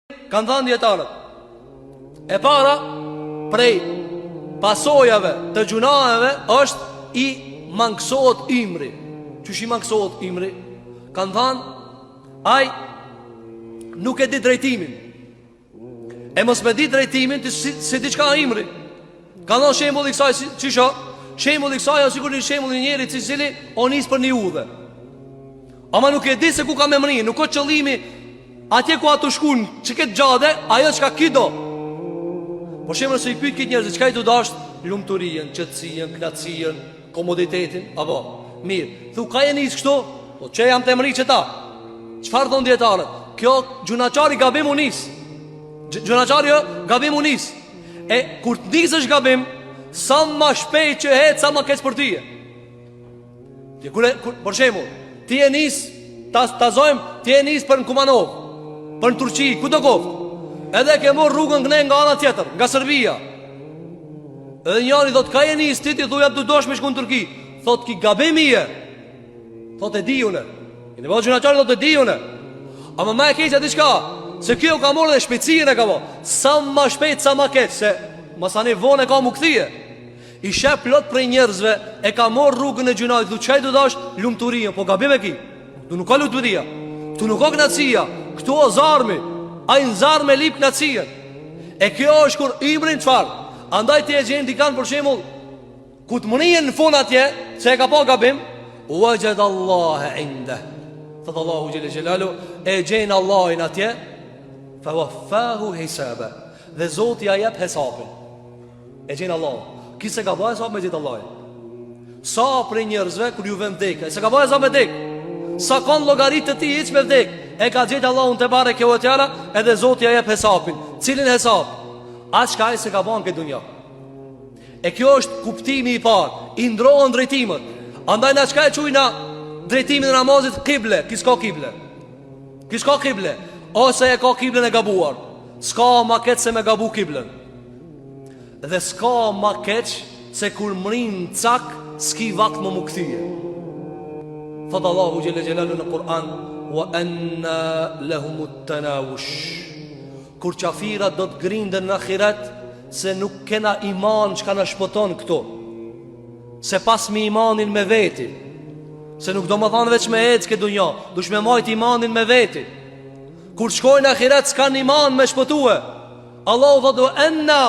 Kanë thënë dietarët, e para prej pasojave të gjunaheve është i mangësohet imri. Qysh i mangësohet imri? Kanë thënë, ai nuk e di drejtimin. E mos me di drejtimin si diçka imri. Kanë thënë shembull i kësaj çisha, shembull i kësaj është sigurisht shembull i njerit i cili o nis për një udhë. Ama nuk e di se ku ka me mri, nuk ka qëllimi atje ku ato shkun, që këtë gjade, ajo që ka kido. Po shemë nëse i pyet këtë njerëzit, çka i do dasht? Lumturien, qetësien, knatësien, komoditetin, apo mirë. Thu ka e nis kështu? Po çe jam të mri që ta. Çfarë thon dietarët? Kjo gjunaçari gabim u nis. Gjunaçari gabim u nis. E kur të nisësh gabim, sa më shpejt që het, sa më keq për ty. Kur për shembull, ti e nis, ta zojmë, ti e nis për në Kumanov, për në Turqi, ku do koftë? Edhe ke morë rrugën nga ana tjetër, nga Serbia. Edhe njëri thot, ka e nis, ti thuja të dosh me shku në Turqi. Thot, ki gabimi je. Thot, e di une. I në bëllë gjunaçari, thot, e di une. Ama ma e keqja diçka, se kjo ka morë dhe shpejtësien e ka bo. Sa ma shpejt, sa ma keq, se masani vone ka mu këthije. I shep plot prej njerëzve e ka morë rrugën e gjunajt. Thu qaj du dash lumturien, po gabim e ki. Tu nuk ka lumturia, tu nuk ka knatësia. Këtu o zarmi, a i në zarmi e lip knatësien. E kjo është kur imrin qfar. Andaj ti e gjenë dikan për shemull, ku të mënien në fund atje, se e ka pa gabim, wajed Allahe inde. Thëtë Allahu gjele gjelalu, e gjenë Allahin atje, fa waffahu hisabe. Dhe Zoti a jep hesapin. E gjenë Allah. Kise ka bëhe hesap me gjithë Allahin. Sa për njerëzve kër ju vëm vdek, se ka bëhe hesap me vdek. Sa kanë logarit të ti iq me vdek, e ka gjithë Allahun të bare kjo e tjara, edhe Zoti a jep hesapin. Cilin hesap? Atë shka e se ka banë këtë dunja. E kjo është kuptimi i parë. I ndrohen drejtimet. Andaj na qka e qujna drejtimin e namazit kible. Kis ka kible. Kis ka kible. Ose e ka kiblen e gabuar. Ska ma keq se me gabu kiblen. Dhe ska ma keq se kur mrin cak, s'ki vakt më këthije. Thëtë Allahu gjele gjelalu në Kur'an, wa anna lahumut tanawush. Kur qafirat do të grindën në akhirat, se nuk kena iman që ka në shpëton këto. Se pas me imanin me veti. Se nuk do më thanë veç me ecë këtë dunja, dush me majt imanin me veti. Kur shkojnë në akhirat, s'kan iman me shpëtue. Allahu thotë, wa anna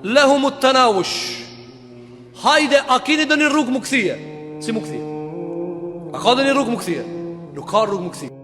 lahumut tanawush. Hajde, a kini dhe një rrugë më këthije? Si më këthije? A ka dhe një rrugë më këthije? Nuk ka rrugë më këthije.